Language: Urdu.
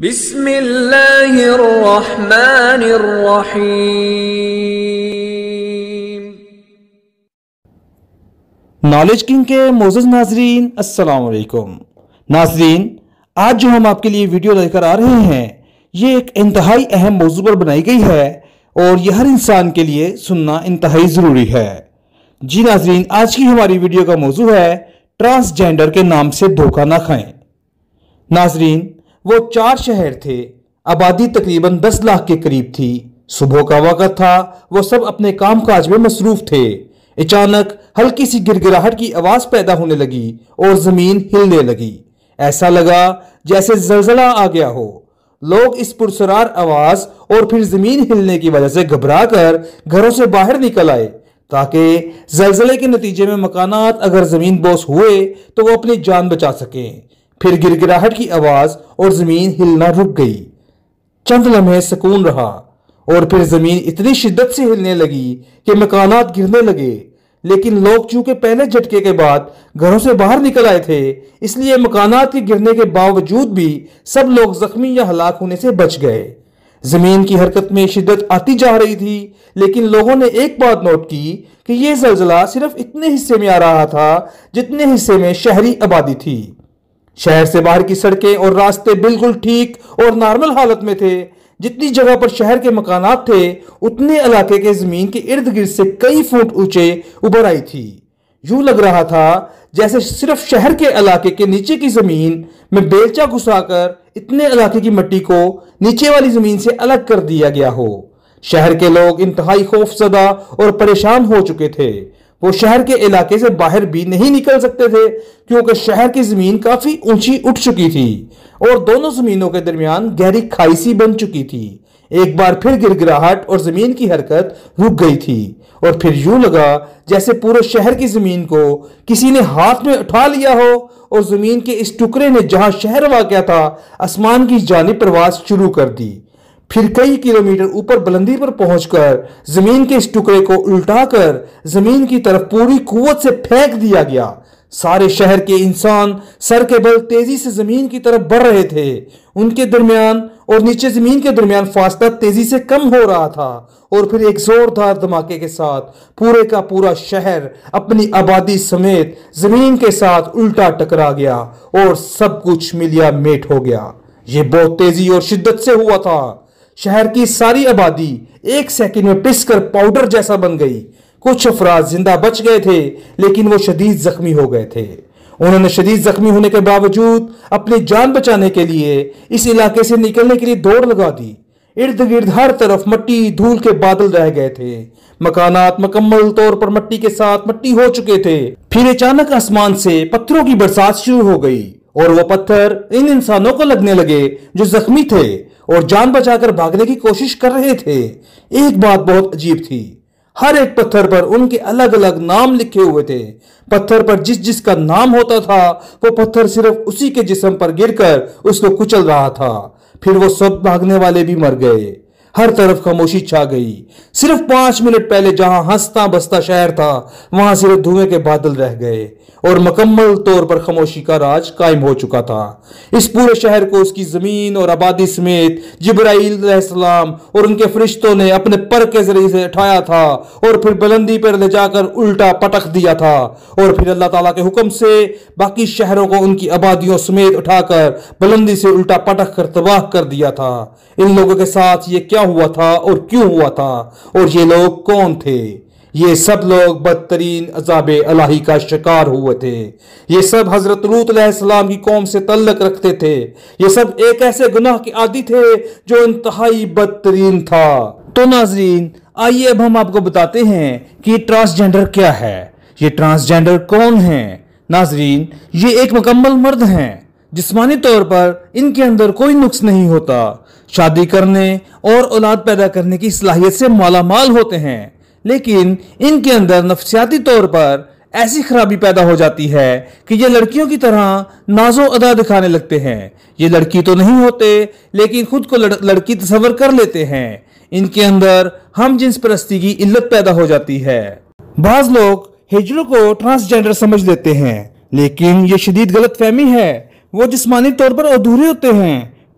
بسم اللہ الرحمن الرحیم۔ نالج کنگ کے معزز ناظرین، السلام علیکم۔ ناظرین، آج جو ہم آپ کے لیے ویڈیو لے کر آ رہے ہیں، یہ ایک انتہائی اہم موضوع پر بنائی گئی ہے اور یہ ہر انسان کے لیے سننا انتہائی ضروری ہے۔ جی ناظرین، آج کی ہماری ویڈیو کا موضوع ہے ٹرانسجینڈر کے نام سے دھوکہ نہ کھائیں۔ ناظرین، وہ 4 شہر تھے، آبادی تقریباً 10 لاکھ کے قریب تھی۔ صبح کا وقت تھا، وہ سب اپنے کام کاج میں مصروف تھے۔ اچانک ہلکی سی گڑگڑاہٹ کی آواز پیدا ہونے لگی اور زمین ہلنے لگی۔ ایسا لگا جیسے زلزلہ آ گیا ہو۔ لوگ اس پرسرار آواز اور پھر زمین ہلنے کی وجہ سے گھبرا کر گھروں سے باہر نکل آئے تاکہ زلزلے کے نتیجے میں مکانات اگر زمین بوس ہوئے تو وہ اپنی جان بچا سکیں۔ پھر گڑگڑاہٹ کی آواز اور زمین ہلنا رک گئی۔ چند لمحے سکون رہا اور پھر زمین اتنی شدت سے ہلنے لگی کہ مکانات گرنے لگے، لیکن لوگ چونکہ پہلے جھٹکے کے بعد گھروں سے باہر نکل آئے تھے، اس لیے مکانات کے گرنے کے باوجود بھی سب لوگ زخمی یا ہلاک ہونے سے بچ گئے۔ زمین کی حرکت میں شدت آتی جا رہی تھی، لیکن لوگوں نے ایک بات نوٹ کی کہ یہ زلزلہ صرف اتنے حصے میں آ رہا تھا جتنے حصے میں شہری آبادی تھی۔ شہر سے باہر کی سڑکیں اور راستے بالکل ٹھیک اور نارمل حالت میں تھے۔ جتنی جگہ پر شہر کے مکانات تھے، اتنے علاقے کے زمین کے ارد گرد سے کئی فٹ اونچے ابھر آئی تھی۔ یوں لگ رہا تھا جیسے صرف شہر کے علاقے کے نیچے کی زمین میں بیلچہ گھسا کر اتنے علاقے کی مٹی کو نیچے والی زمین سے الگ کر دیا گیا ہو۔ شہر کے لوگ انتہائی خوف زدہ اور پریشان ہو چکے تھے۔ وہ شہر کے علاقے سے باہر بھی نہیں نکل سکتے تھے کیونکہ شہر کی زمین کافی اونچی اٹھ چکی تھی اور دونوں زمینوں کے درمیان گہری کھائی سی بن چکی تھی۔ ایک بار پھر گڑگڑاہٹ اور زمین کی حرکت رک گئی تھی اور پھر یوں لگا جیسے پورے شہر کی زمین کو کسی نے ہاتھ میں اٹھا لیا ہو اور زمین کے اس ٹکڑے نے جہاں شہر واقع تھا، آسمان کی جانب پرواز شروع کر دی۔ پھر کئی کلومیٹر اوپر بلندی پر پہنچ کر زمین کے اس ٹکڑے کو الٹا کر زمین کی طرف پوری قوت سے پھینک دیا گیا۔ سارے شہر کے انسان سر کے بل تیزی سے زمین کی طرف بڑھ رہے تھے۔ ان کے درمیان اور نیچے زمین کے درمیان فاصلہ تیزی سے کم ہو رہا تھا اور پھر ایک زوردار دھماکے کے ساتھ پورے کا پورا شہر اپنی آبادی سمیت زمین کے ساتھ الٹا ٹکرا گیا اور سب کچھ ملیا میٹ ہو گیا۔ یہ بہت تیزی اور شدت سے ہوا تھا۔ شہر کی ساری آبادی ایک سیکنڈ میں پس کر پاؤڈر جیسا بن گئی۔ کچھ افراد زندہ بچ گئے تھے لیکن وہ شدید زخمی ہو گئے تھے۔ انہوں نے شدید زخمی ہونے کے باوجود اپنی جان بچانے کے لیے اس علاقے سے نکلنے کے لیے دوڑ لگا دی۔ ارد گرد ہر طرف مٹی دھول کے بادل رہ گئے تھے۔ مکانات مکمل طور پر مٹی کے ساتھ مٹی ہو چکے تھے۔ پھر اچانک آسمان سے پتھروں کی برسات شروع ہو گئی اور وہ پتھر ان انسانوں کو لگنے لگے جو زخمی تھے اور جان بچا کر بھاگنے کی کوشش کر رہے تھے۔ ایک بات بہت عجیب تھی، ہر ایک پتھر پر ان کے الگ الگ نام لکھے ہوئے تھے۔ پتھر پر جس جس کا نام ہوتا تھا، وہ پتھر صرف اسی کے جسم پر گر کر اس کو کچل رہا تھا۔ پھر وہ سب بھاگنے والے بھی مر گئے۔ ہر طرف خاموشی چھا گئی۔ صرف 5 منٹ پہلے جہاں ہنستا بستا شہر تھا، وہاں صرف دھوئیں کے بادل رہ گئے اور مکمل طور پر خاموشی کا راج قائم ہو چکا تھا۔ اس پورے شہر کو اس کی زمین اور آبادی سمیت جبرائیل علیہ السلام اور ان کے فرشتوں نے اپنے پر کے ذریعے سے اٹھایا تھا اور پھر بلندی پر لے جا کر الٹا پٹک دیا تھا اور پھر اللہ تعالیٰ کے حکم سے باقی شہروں کو ان کی آبادیوں سمیت اٹھا کر بلندی سے الٹا پٹک کر تباہ کر دیا تھا۔ ان لوگوں کے ساتھ یہ کیا ہوا تھا اور کیوں ہوا تھا اور یہ لوگ کون تھے؟ یہ سب لوگ بدترین عذاب الہی کا شکار ہوئے تھے۔ یہ سب حضرت لوط علیہ السلام کی قوم سے تعلق رکھتے تھے۔ یہ سب ایک ایسے گناہ کے عادی تھے جو انتہائی بدترین تھا۔ تو ناظرین، آئیے اب ہم آپ کو بتاتے ہیں کہ ٹرانسجینڈر کیا ہے، یہ ٹرانسجینڈر کون ہیں۔ ناظرین، یہ ایک مکمل مرد ہیں۔ جسمانی طور پر ان کے اندر کوئی نقص نہیں ہوتا، شادی کرنے اور اولاد پیدا کرنے کی صلاحیت سے مالا مال ہوتے ہیں، لیکن ان کے اندر نفسیاتی طور پر ایسی خرابی پیدا ہو جاتی ہے کہ یہ لڑکیوں کی طرح ناز و ادا دکھانے لگتے ہیں۔ یہ لڑکی تو نہیں ہوتے لیکن خود کو لڑکی تصور کر لیتے ہیں۔ ان کے اندر ہم جنس پرستی کی علت پیدا ہو جاتی ہے۔ بعض لوگ ہجڑوں کو ٹرانسجینڈر سمجھ لیتے ہیں، لیکن یہ شدید غلط فہمی ہے۔ وہ جسمانی طور پر ادھورے ہوتے ہیں،